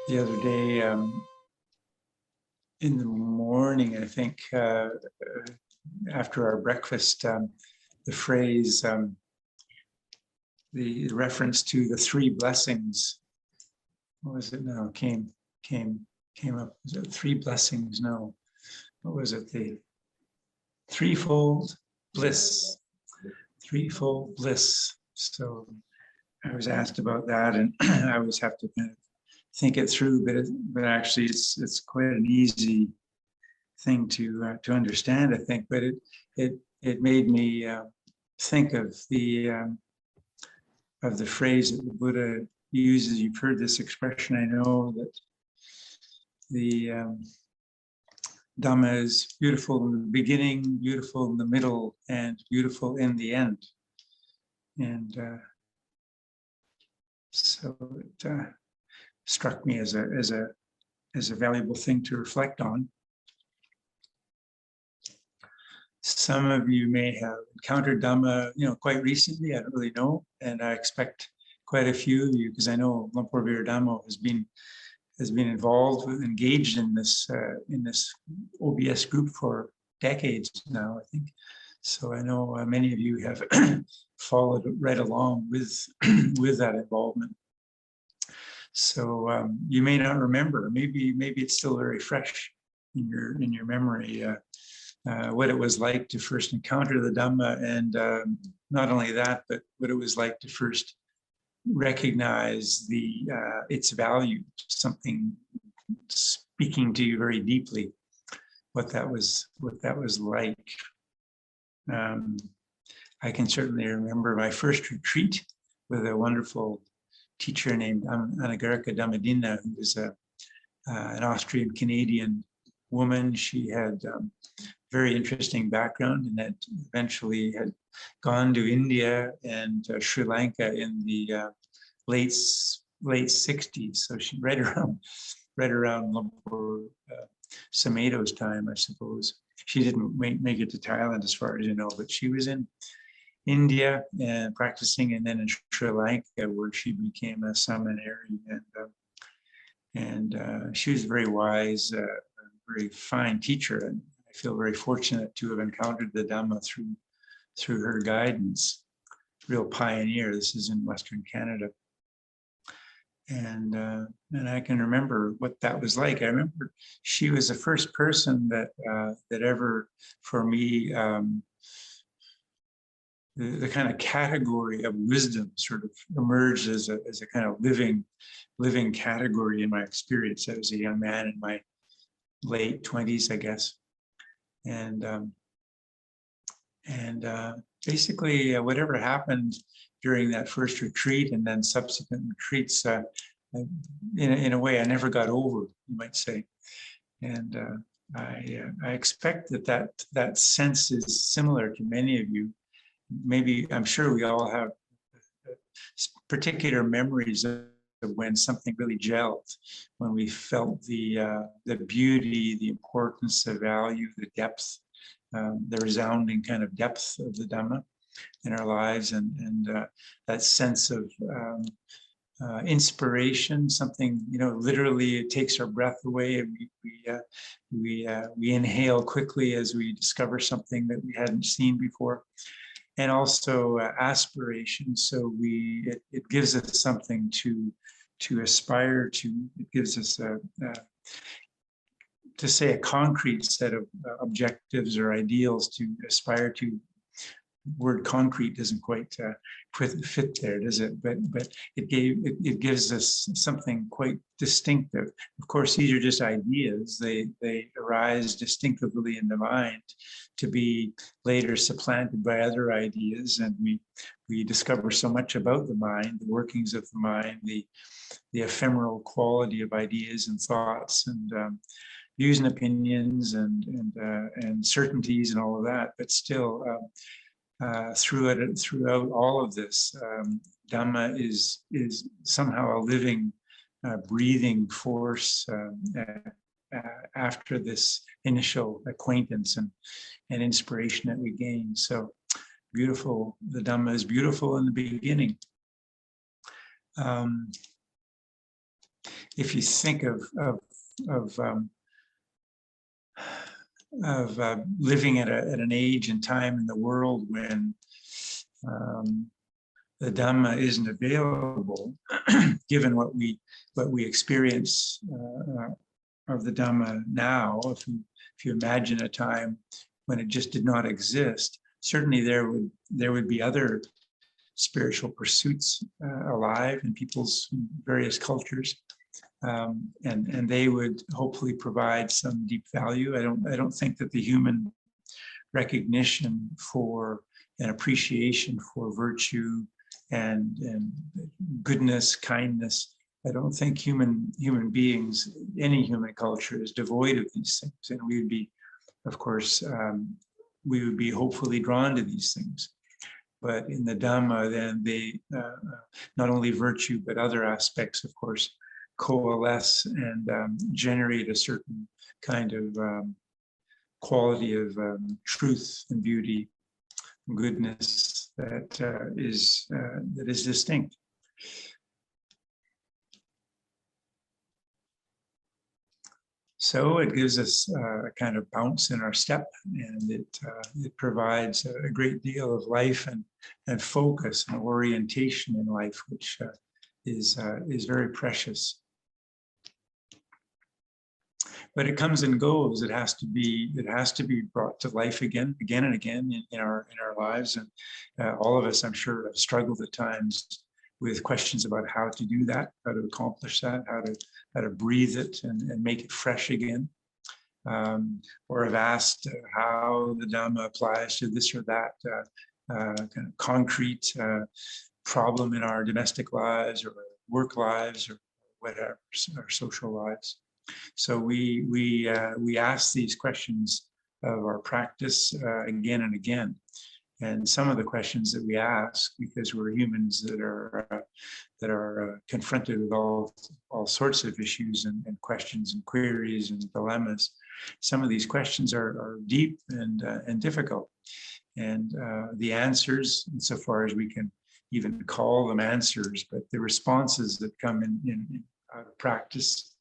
the other day in the morning, I think, after our breakfast, the phrase, the reference to the three blessings, what was it now? Came up. Was it three blessings? No. What was it? The threefold bliss. Threefold bliss. So I was asked about that, and I always have to kind of think it through, but actually it's quite an easy thing to understand, I think. But it made me think of the phrase that the Buddha uses. You've heard this expression, I know, that the Dhamma is beautiful in the beginning, beautiful in the middle, and beautiful in the end. And so it struck me as a valuable thing to reflect on. Some of you may have encountered Dhamma, quite recently. I don't really know, and I expect quite a few of you, because I know Lumpur Viradamo has been involved, engaged in this OBS group for decades now, I think. So I know many of you have followed right along with that involvement. So you may not remember. Maybe it's still very fresh in your memory what it was like to first encounter the Dhamma, and not only that, but what it was like to first recognize its value, something speaking to you very deeply. What that was like. I can certainly remember my first retreat with a wonderful teacher named Anagarika Dhammadina, who was an Austrian-Canadian woman. She had very interesting background, and that eventually had gone to India and Sri Lanka in the late 60s. So she right around Lumpur Sameto's time, I suppose. She didn't make it to Thailand, as far as you know, but she was in India and practicing, and then in Sri Lanka, where she became a seminary, and she was a very wise, very fine teacher, and I feel very fortunate to have encountered the Dhamma through her guidance. Real pioneer. This is in Western Canada, and I can remember what that was like. I remember she was the first person that ever, for me, the kind of category of wisdom sort of emerged as a kind of living category in my experience. I was a young man in my late 20s, I guess, and basically whatever happened during that first retreat and then subsequent retreats, in a way, I never got over, you might say. And I expect that sense is similar to many of you. Maybe, I'm sure we all have particular memories of when something really gelled, when we felt the beauty, the importance, the value, the depth, the resounding kind of depth of the Dhamma in our lives, and that sense of inspiration, something, literally it takes our breath away, and we inhale quickly as we discover something that we hadn't seen before. And also aspiration. So it gives us something to aspire to. It gives us to say a concrete set of objectives or ideals to aspire to. Word concrete doesn't quite fit there, does it? But it gives us something quite distinctive. Of course, these are just ideas. They arise distinctively in the mind, to be later supplanted by other ideas, and we discover so much about the mind, the workings of the mind, the ephemeral quality of ideas and thoughts, and views and opinions, and certainties and all of that. But still, throughout all of this, Dhamma is somehow a living, breathing force after this initial acquaintance and inspiration that we gain. So beautiful. The Dhamma is beautiful in the beginning. if you think of living at an age and time in the world when the Dhamma isn't available, given what we experience of the Dhamma now, if you imagine a time when it just did not exist, certainly there would be other spiritual pursuits alive in people's various cultures, and they would hopefully provide some deep value. I don't think that the human recognition for and appreciation for virtue and goodness, kindness, I don't think human beings, any human culture is devoid of these things. And we would be, of course, we would be hopefully drawn to these things. But in the Dhamma, then they, not only virtue, but other aspects, of course, coalesce and generate a certain kind of quality of truth and beauty, goodness that is distinct. So it gives us a kind of bounce in our step, and it provides a great deal of life and focus and orientation in life, which is very precious. But it comes and goes. It has to be brought to life again and again in our lives. And all of us, I'm sure, have struggled at times with questions about how to do that, how to accomplish that, how to breathe it and make it fresh again, or have asked how the Dhamma applies to this or that kind of concrete problem in our domestic lives or work lives or whatever, our social lives. So we ask these questions of our practice again and again. And some of the questions that we ask, because we're humans that are confronted with all sorts of issues and questions and queries and dilemmas, some of these questions are deep and difficult. And the answers, insofar as we can even call them answers, but the responses that come in practice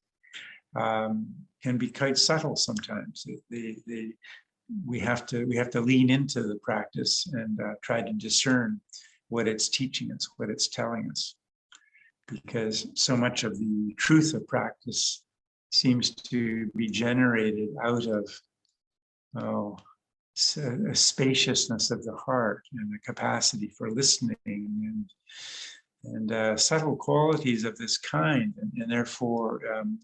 can be quite subtle sometimes. We have to lean into the practice and try to discern what it's teaching us, what it's telling us, because so much of the truth of practice seems to be generated out of a spaciousness of the heart and a capacity for listening and subtle qualities of this kind, and therefore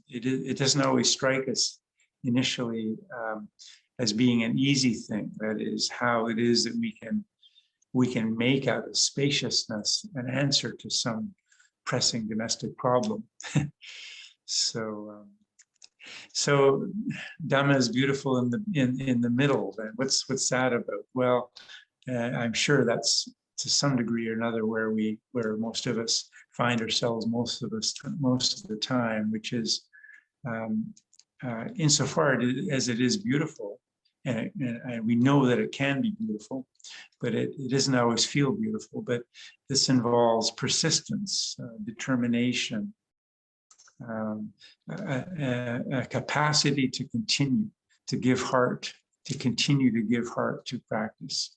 it doesn't always strike us initially as being an easy thing. That is how it is that we can make out of spaciousness an answer to some pressing domestic problem. So Dhamma is beautiful in the middle. And what's that about? Well, I'm sure that's to some degree or another where most of us find ourselves most of the time, which is insofar as it is beautiful, and we know that it can be beautiful, but it doesn't always feel beautiful. But this involves persistence, determination, a capacity to continue to give heart, to continue to give heart to practice.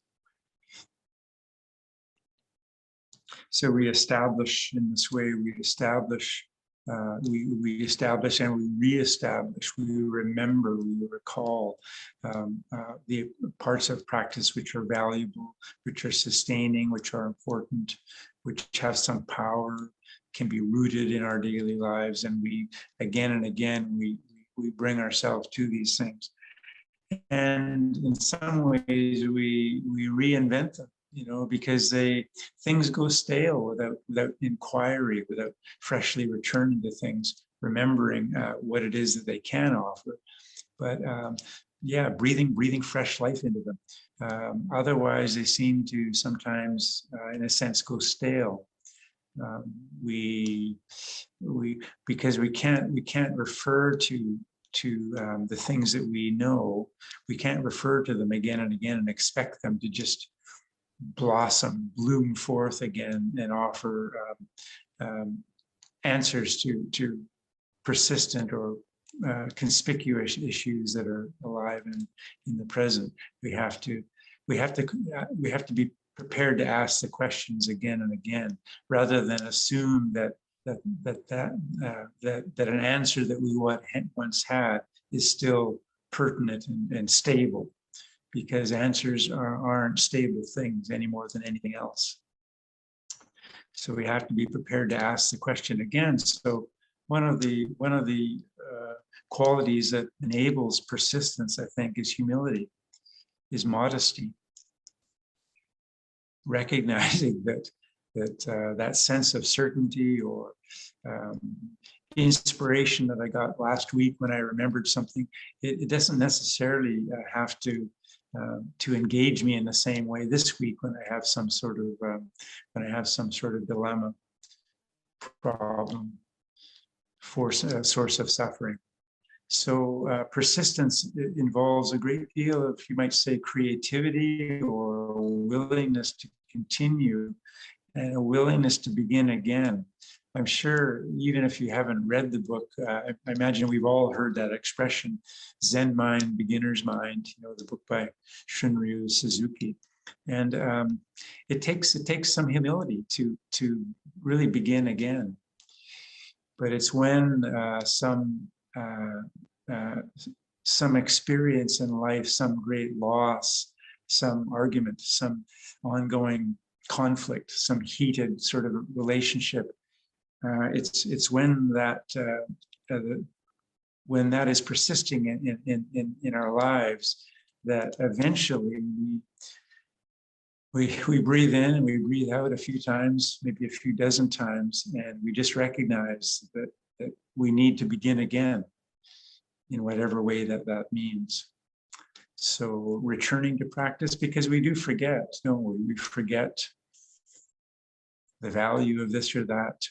So we establish in this way, we establish and we reestablish, we remember, we recall the parts of practice which are valuable, which are sustaining, which are important, which have some power, can be rooted in our daily lives. And we, again and again, we bring ourselves to these things. And in some ways, we reinvent them, because things go stale without inquiry, without freshly returning to things, remembering what it is that they can offer. But breathing fresh life into them. Otherwise, they seem to sometimes, in a sense, go stale. Because we can't refer to the things that we know. We can't refer to them again and again and expect them to just bloom forth again and offer answers to persistent or conspicuous issues that are alive in the present. We have to be prepared to ask the questions again and again, rather than assume that an answer that we once had is still pertinent and stable, because answers aren't stable things any more than anything else. So we have to be prepared to ask the question again. So one of the qualities that enables persistence, I think, is humility, is modesty. Recognizing that sense of certainty or inspiration that I got last week when I remembered something, it doesn't necessarily have to engage me in the same way this week when I have some sort of dilemma, problem, source of suffering. So persistence involves a great deal of, you might say, creativity or willingness to continue and a willingness to begin again. I'm sure even if you haven't read the book, I imagine we've all heard that expression, Zen mind, beginner's mind, the book by Shunryu Suzuki. And it takes some humility to really begin again. But it's when some experience in life, some great loss, some argument, some ongoing conflict, some heated sort of relationship. It's when that is persisting in our lives that eventually we breathe in and we breathe out a few times, maybe a few dozen times, and we just recognize that we need to begin again in whatever way that means. So returning to practice, because we do forget, don't we? We forget the value of this or that.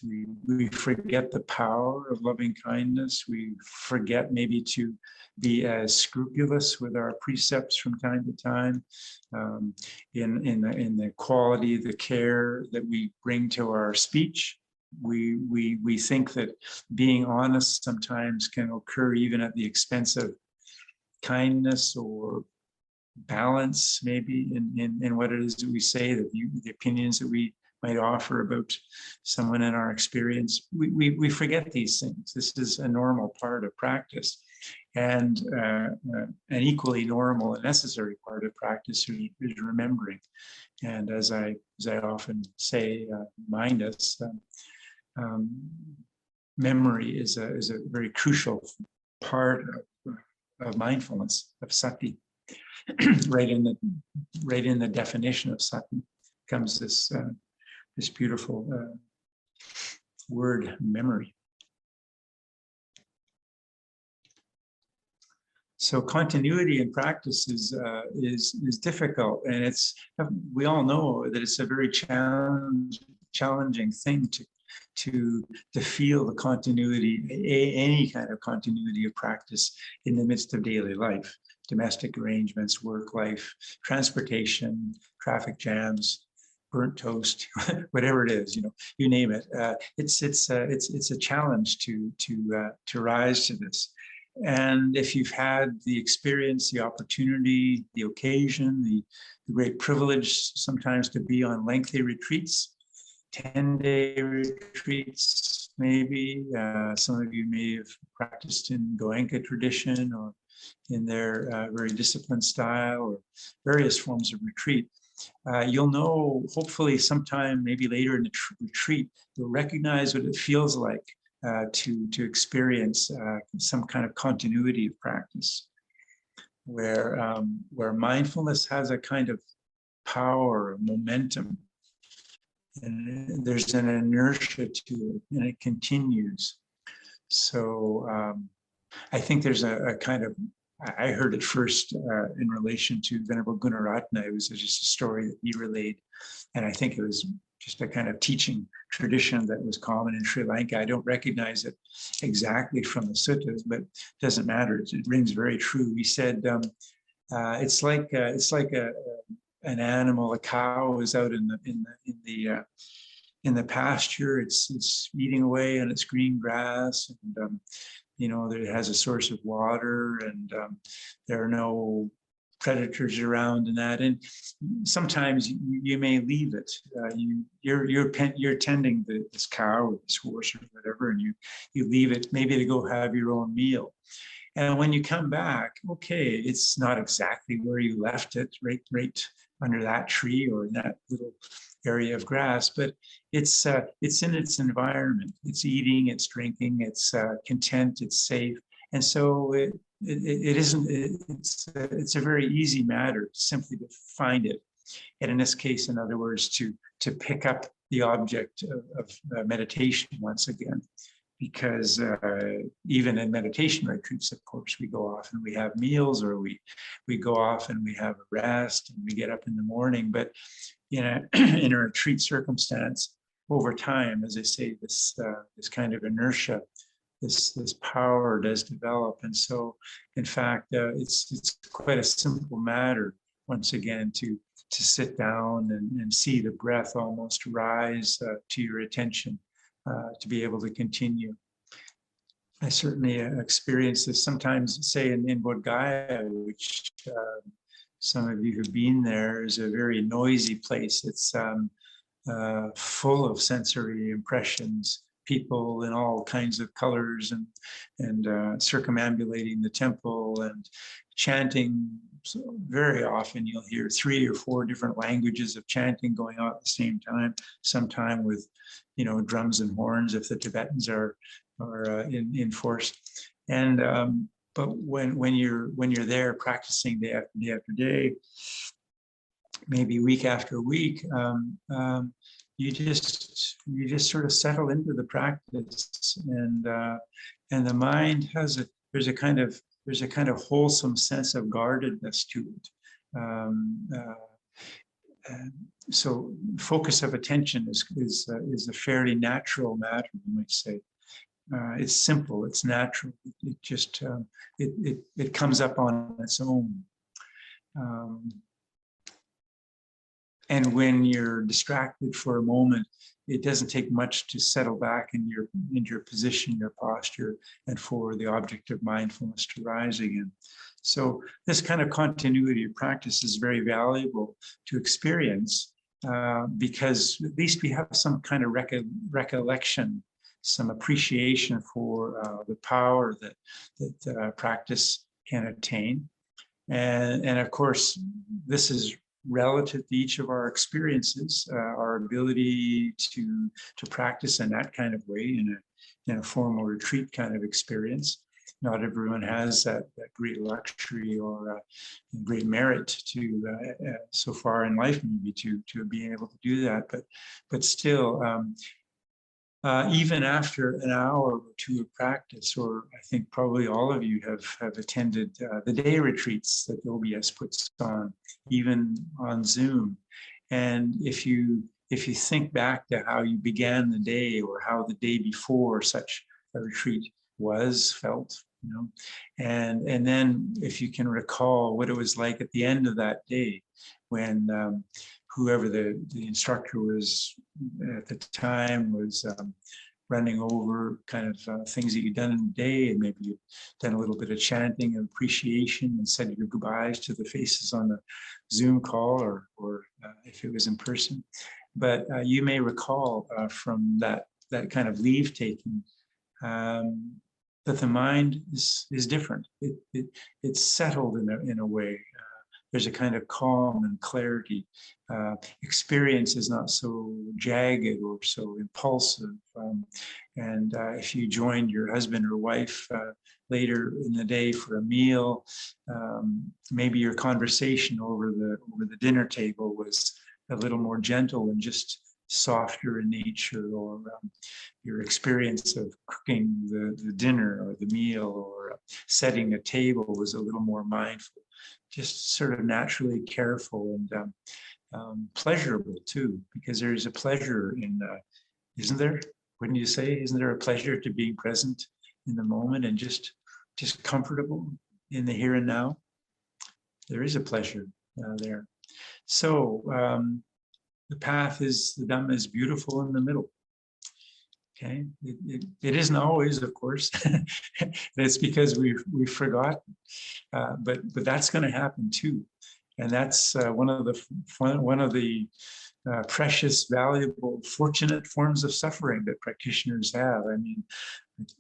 We forget the power of loving kindness. We forget maybe to be as scrupulous with our precepts from time to time, in the quality, the care that we bring to our speech. We think that being honest sometimes can occur even at the expense of kindness or balance, maybe in what it is that we say, the opinions that we might offer about someone in our experience. We forget these things. This is a normal part of practice, and an equally normal and necessary part of practice is remembering. And as I often say, remind us, memory is a very crucial part of mindfulness, of sati. right in the definition of sati comes this beautiful word, memory. So continuity in practice is difficult, and we all know that it's a very challenging thing to feel the continuity, any kind of continuity of practice in the midst of daily life, domestic arrangements, work life, transportation, traffic jams, burnt toast, whatever it is, you name it. It's a challenge to rise to this. And if you've had the experience, the opportunity, the occasion, the great privilege sometimes to be on lengthy retreats, 10-day retreats, maybe. Some of you may have practiced in Goenka tradition or in their very disciplined style, or various forms of retreat. You'll know, hopefully sometime maybe later in the retreat, you'll recognize what it feels like to experience some kind of continuity of practice, where mindfulness has a kind of power, momentum, and there's an inertia to it, and it continues. So I think there's a kind of, I heard it first in relation to Venerable Gunaratana. It was just a story that he relayed, and I think it was just a kind of teaching tradition that was common in Sri Lanka. I don't recognize it exactly from the suttas, but it doesn't matter. It rings very true. He said, it's like an animal. A cow is out in in the pasture, it's eating away on its green grass, and it has a source of water, and there are no predators around and that. And sometimes you may leave it. You're tending this cow or this horse or whatever, and you leave it maybe to go have your own meal. And when you come back, okay, it's not exactly where you left it, right under that tree or in that little area of grass, but it's in its environment. It's eating, it's drinking, it's content, it's safe, and so it isn't. It's a very easy matter simply to find it, and in this case, in other words, to pick up the object of meditation once again. Because even in meditation retreats, of course, we go off and we have meals, or we go off and we have a rest and we get up in the morning. But in a retreat circumstance, over time, as I say, this kind of inertia, this power does develop. And so, in fact, it's quite a simple matter, once again, to sit down and see the breath almost rise to your attention. To be able to continue. I certainly experience this sometimes, say in Bodh Gaya, which some of you have been there, is a very noisy place. It's full of sensory impressions, people in all kinds of colors, and circumambulating the temple and chanting. So very often you'll hear 3 or 4 different languages of chanting going on at the same time, sometime with drums and horns if the Tibetans are in force. And but when you're there practicing day after day, maybe week after week, you just sort of settle into the practice, and the mind there's a kind of wholesome sense of guardedness to it. So focus of attention is a fairly natural matter, you might say. It's simple, it's natural. It just it comes up on its own. And when you're distracted for a moment, it doesn't take much to settle back in your position, your posture, and for the object of mindfulness to rise again. So this kind of continuity of practice is very valuable to experience, because at least we have some kind of recollection, some appreciation for the power that practice can attain. And of course, this is relative to each of our experiences, our ability to practice in that kind of way, in a formal retreat kind of experience. Not everyone has that great luxury or great merit to so far in life, maybe to being able to do that. But still, even after an hour or 2 of practice, or I think probably all of you have attended the day retreats that OBS puts on, even on Zoom. And if you think back to how you began the day, or how the day before such a retreat felt, and then if you can recall what it was like at the end of that day, when whoever the instructor was at the time was running over kind of things that you'd done in the day, and maybe you'd done a little bit of chanting and appreciation and said your goodbyes to the faces on the Zoom call, or if it was in person. But you may recall from that kind of leave taking that the mind is different. It's settled in a way. There's a kind of calm and clarity. Experience is not so jagged or so impulsive. And if you joined your husband or wife later in the day for a meal, maybe your conversation over the dinner table was a little more gentle and just softer in nature, or your experience of cooking the dinner or the meal, or setting a table was a little more mindful, just sort of naturally careful and pleasurable too, because there's a pleasure in, isn't there? Wouldn't you say? Isn't there a pleasure to being present in the moment and just comfortable in the here and now? There is a pleasure there. So the Dhamma is beautiful in the middle. Okay, it isn't always, of course. It's because we've forgotten, but that's going to happen too, and that's one of the precious, valuable, fortunate forms of suffering that practitioners have. I mean,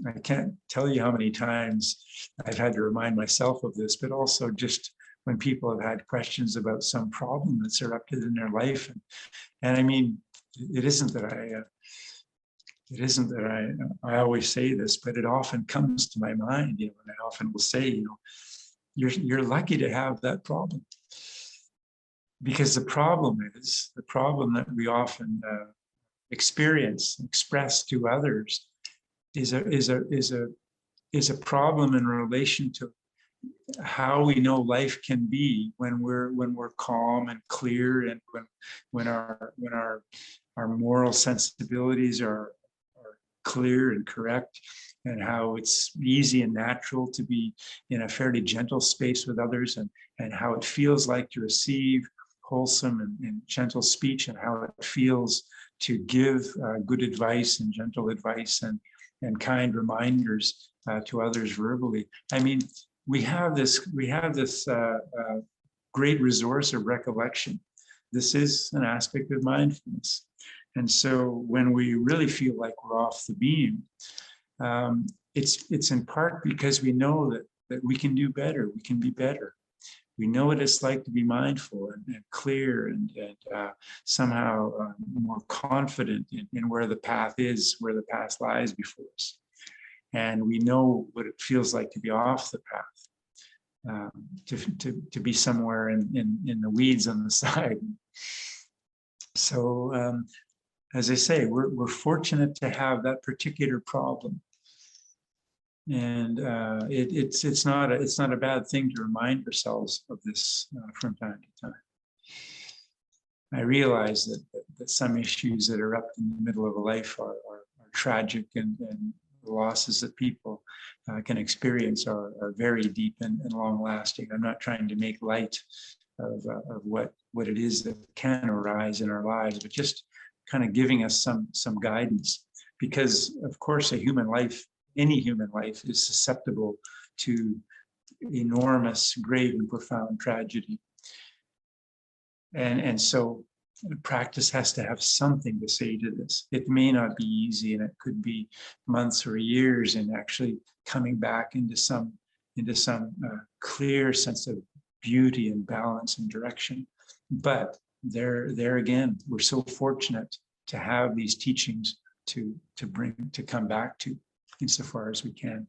I can't tell you how many times I've had to remind myself of this, but also just when people have had questions about some problem that's erupted in their life, and I mean, it isn't that I always say this, but it often comes to my mind, and I often will say, you're lucky to have that problem, because the problem that we often express to others is a problem in relation to how we know life can be when we're calm and clear, and when our moral sensibilities are clear and correct, and how it's easy and natural to be in a fairly gentle space with others, and how it feels like to receive wholesome and gentle speech, and how it feels to give good advice and gentle advice and kind reminders to others verbally. I mean, we have this great resource of recollection. This is an aspect of mindfulness. And so when we really feel like we're off the beam, it's in part because we know that we can do better, we can be better. We know what it's like to be mindful and clear and somehow more confident in where the path is, where the path lies before us. And we know what it feels like to be off the path, to be somewhere in the weeds on the side. So, as I say, we're fortunate to have that particular problem, and it's not a bad thing to remind ourselves of this from time to time. I realize that some issues that are up in the middle of a life are tragic, and the losses that people can experience are very deep and long lasting. I'm not trying to make light of what it is that can arise in our lives, but just kind of giving us some guidance, because of course any human life is susceptible to enormous, grave and profound tragedy. And so practice has to have something to say to this. It may not be easy, and it could be months or years in actually coming back into some clear sense of beauty and balance and direction. But there again, we're so fortunate to have these teachings to come back to insofar as we can.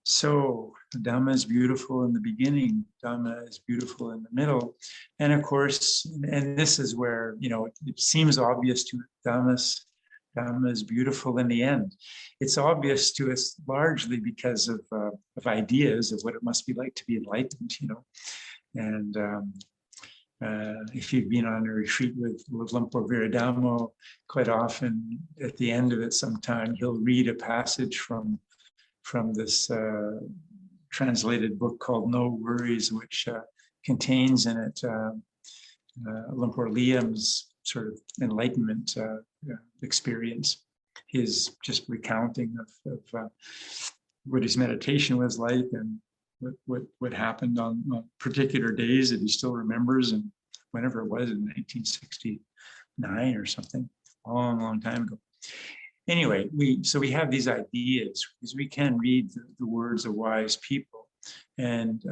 So Dhamma is beautiful in the beginning, Dhamma is beautiful in the middle, and of course, and this is where it seems obvious to us, Dhamma is beautiful in the end. It's obvious to us largely because of ideas of what it must be like to be enlightened, and if you've been on a retreat with Lumpur Viradamo, quite often at the end of it sometime, he'll read a passage from this translated book called No Worries, which contains in it Lumpur Liam's sort of enlightenment experience, his just recounting of what his meditation was like, and what happened on particular days that he still remembers, and whenever it was in 1969 or something, a long time ago. Anyway, we have these ideas because we can read the words of wise people and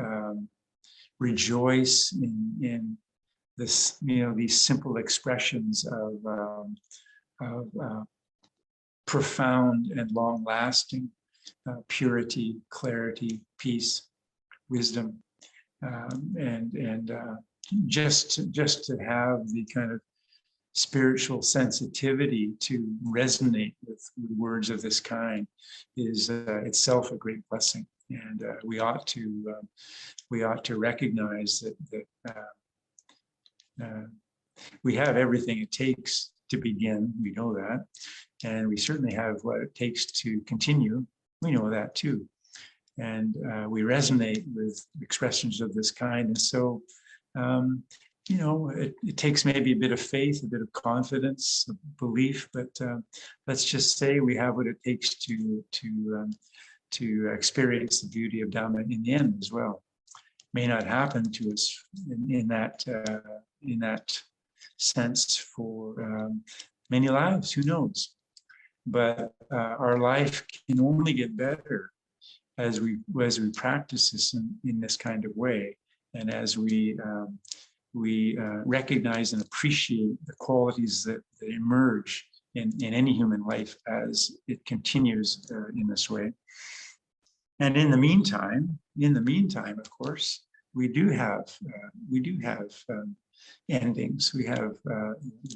rejoice in this, these simple expressions of profound and long-lasting purity, clarity, peace, wisdom, and just to have the kind of spiritual sensitivity to resonate with words of this kind is itself a great blessing, and we ought to recognize that we have everything it takes to begin. We know that, and we certainly have what it takes to continue. We know that too, and we resonate with expressions of this kind, and so it takes maybe a bit of faith, a bit of confidence, belief, but let's just say we have what it takes to experience the beauty of Dhamma in the end as well. May not happen to us in that sense for many lives, who knows? But our life can only get better as we practice this in this kind of way, and as we recognize and appreciate the qualities that emerge in any human life as it continues in this way. And in the meantime, of course, we do have endings. We have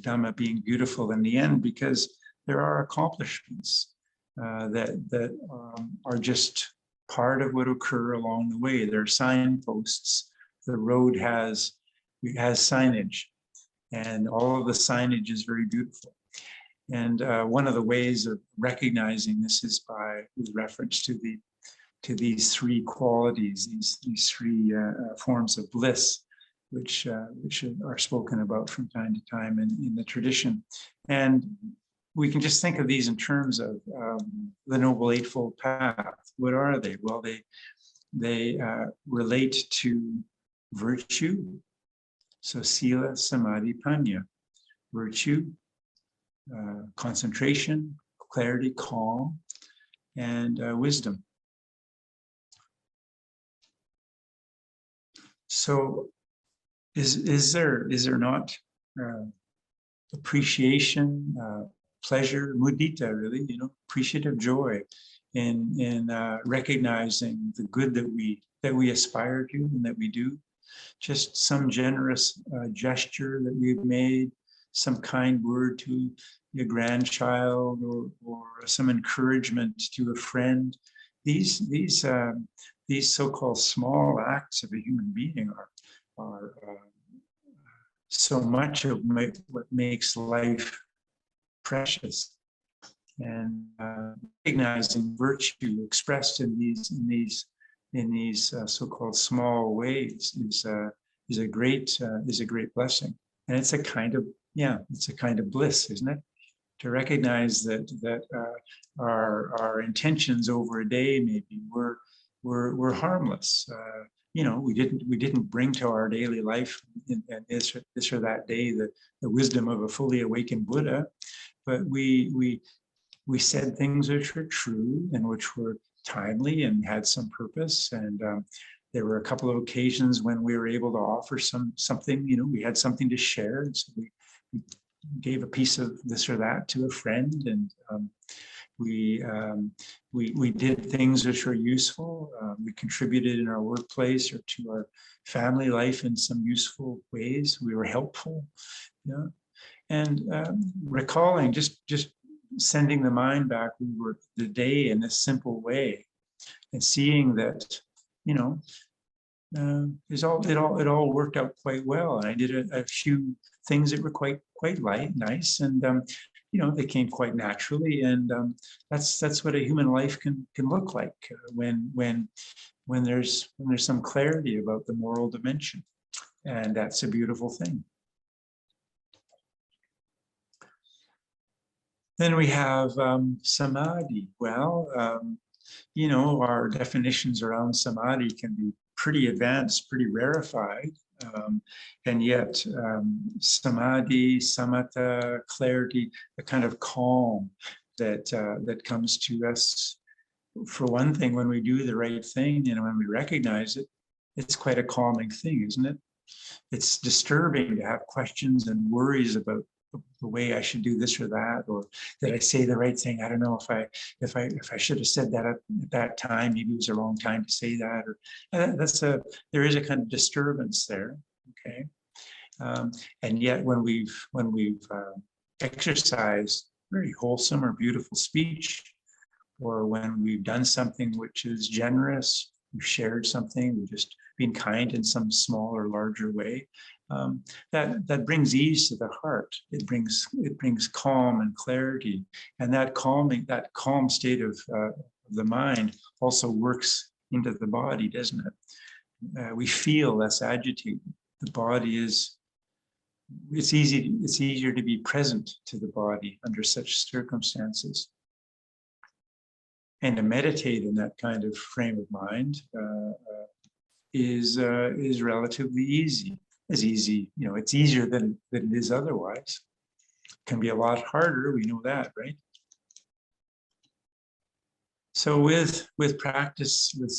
Dhamma being beautiful in the end, because there are accomplishments that are just part of what occur along the way. There are signposts. The road has signage, and all of the signage is very beautiful. And one of the ways of recognizing this is with reference to these three qualities, these three forms of bliss, which are spoken about from time to time in the tradition. And we can just think of these in terms of the Noble Eightfold Path. What are they? Well, they relate to virtue. So sila, samadhi, panya. Virtue, concentration, clarity, calm, and wisdom. So is there not appreciation, pleasure, mudita, really, appreciative joy in recognizing the good that we aspire to and that we do? Just some generous gesture that we've made, some kind word to a grandchild, or some encouragement to a friend. These so-called small acts of a human being are so much of what makes life precious. And recognizing virtue expressed in these so-called small ways is a great blessing, and it's a kind of bliss, isn't it? To recognize that our intentions over a day maybe were harmless. We didn't bring to our daily life in this or that day the wisdom of a fully awakened Buddha, but we said things which were true and which were timely and had some purpose. And there were a couple of occasions when we were able to offer something. We had something to share, and so we gave a piece of this or that to a friend, and we did things which were useful. We contributed in our workplace or to our family life in some useful ways. We were helpful, and recalling, just sending the mind back over the day in a simple way, and seeing that it all worked out quite well. And I did a few things that were quite nice, and they came quite naturally. And that's what a human life can look like when there's some clarity about the moral dimension, and that's a beautiful thing. Then we have samadhi. Well, our definitions around samadhi can be pretty advanced, pretty rarefied, and yet samadhi, samatha, clarity, the kind of calm that comes to us, for one thing, when we do the right thing and when we recognize it, it's quite a calming thing, isn't it? It's disturbing to have questions and worries about the way I should do this or that, or did I say the right thing? I don't know if I should have said that at that time. Maybe it was a wrong time to say that. Or there is a kind of disturbance there. Okay, and yet when we've exercised very wholesome or beautiful speech, or when we've done something which is generous, we've shared something, we've just been kind in some small or larger way, that brings ease to the heart. It brings calm and clarity, and that calm state of the mind also works into the body, doesn't it? We feel less agitated. The body is it's easier to be present to the body under such circumstances. And to meditate in that kind of frame of mind is relatively easy. As easy, it's easier than it is otherwise. It can be a lot harder, we know that, right? So with practice, with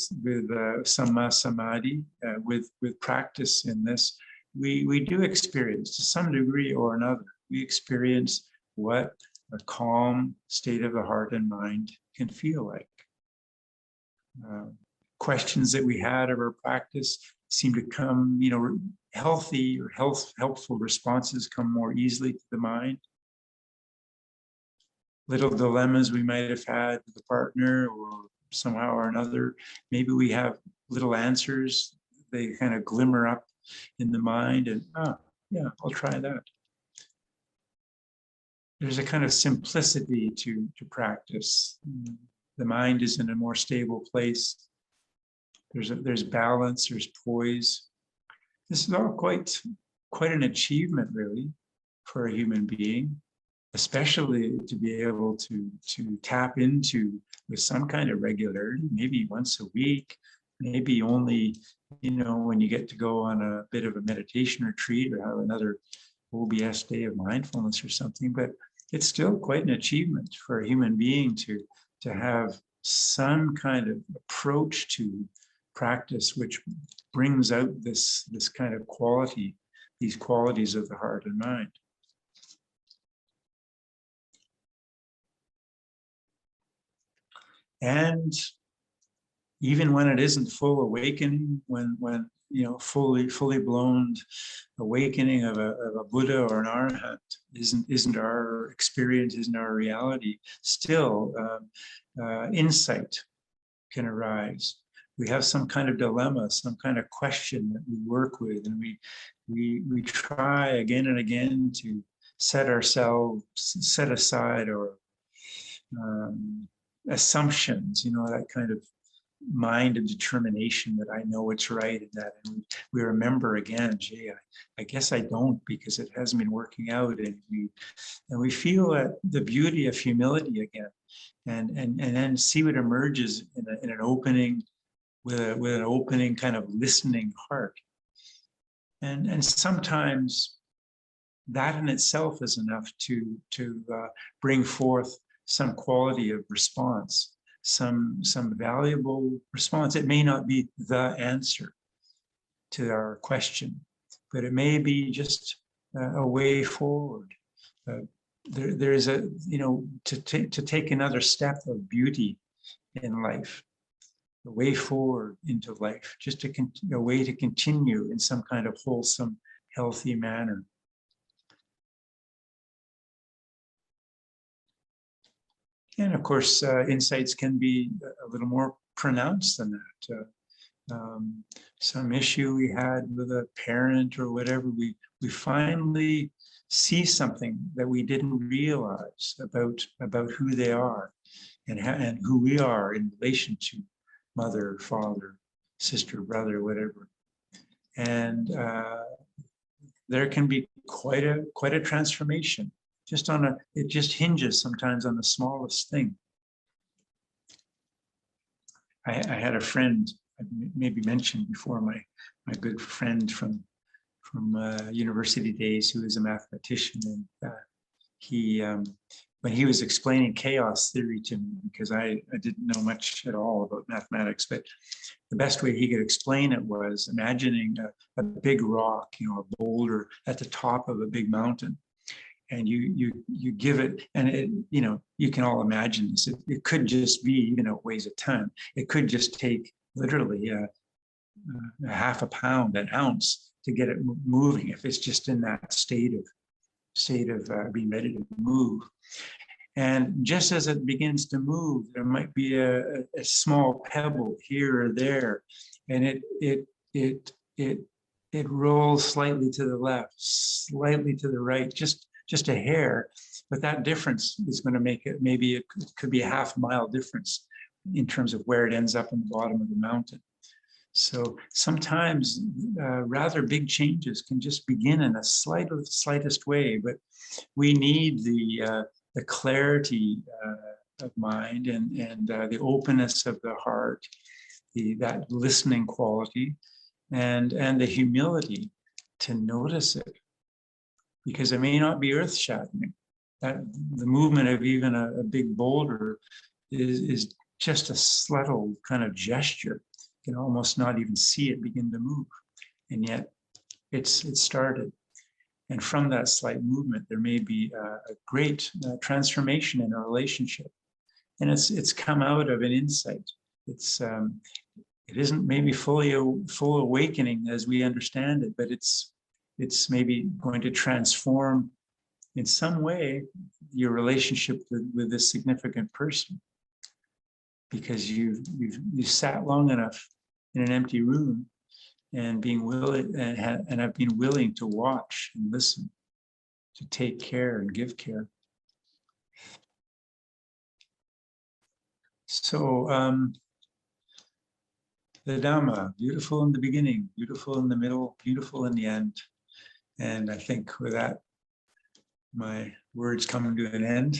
samma samadhi, with practice in this, we do experience, to some degree or another, we experience what a calm state of the heart and mind can feel like. Questions that we had of our practice seem to come, healthy or helpful responses come more easily to the mind. Little dilemmas we might have had with the partner or somehow or another, maybe we have little answers, they kind of glimmer up in the mind, and yeah, I'll try that. There's a kind of simplicity to practice. The mind is in a more stable place. There's balance, there's poise. This is all quite an achievement, really, for a human being, especially to be able to tap into with some kind of regularity, maybe once a week, maybe only, when you get to go on a bit of a meditation retreat or have another OBS day of mindfulness or something. But it's still quite an achievement for a human being to have some kind of approach to practice which brings out this kind of quality, these qualities of the heart and mind. And even when it isn't full awakening, when fully blown awakening of a Buddha or an Arhat isn't our experience, isn't our reality, still insight can arise. We have some kind of dilemma, some kind of question that we work with, and we try again and again to set aside our assumptions, that kind of mind of determination that I know it's right, and that, and we remember again, gee, I guess I don't, because it hasn't been working out, and we feel the beauty of humility again, and then see what emerges in an opening, with an opening kind of listening heart, and sometimes that in itself is enough to bring forth some quality of response, some valuable response. It may not be the answer to our question, but it may be just a way forward. There is to take another step of beauty in life, a way forward into life, just a way to continue in some kind of wholesome, healthy manner. And of course, insights can be a little more pronounced than that. Some issue we had with a parent or whatever, we finally see something that we didn't realize about who they are and who we are in relation to mother, father, sister, brother, whatever. And there can be quite a transformation. It just hinges sometimes on the smallest thing. I had a friend, I maybe mentioned before, my good friend from university days, who was a mathematician, and he when he was explaining chaos theory to me, because I didn't know much at all about mathematics, but the best way he could explain it was imagining a big rock, a boulder at the top of a big mountain. And you give it, and it, you can all imagine this. It could just be, even though it weighs a ton, it could just take literally a half a pound, an ounce, to get it moving, if it's just in that state of being ready to move. And just as it begins to move, there might be a small pebble here or there, and it rolls slightly to the left, slightly to the right, just a hair, but that difference is going to make it, maybe it could be a half-mile difference in terms of where it ends up in the bottom of the mountain. So sometimes rather big changes can just begin in a slightest way, but we need the clarity of mind and the openness of the heart, that listening quality, and the humility to notice it, because it may not be earth-shattering. That the movement of even a big boulder is just a subtle kind of gesture. You can almost not even see it begin to move, and yet it started. And from that slight movement, there may be a great transformation in a relationship, and it's come out of an insight. It isn't maybe full awakening as we understand it, but it's maybe going to transform in some way your relationship with this significant person, because you've sat long enough in an empty room and being willing and have been willing to watch and listen, to take care and give care. So the Dhamma, beautiful in the beginning, beautiful in the middle, beautiful in the end. And I think with that, my words come to an end.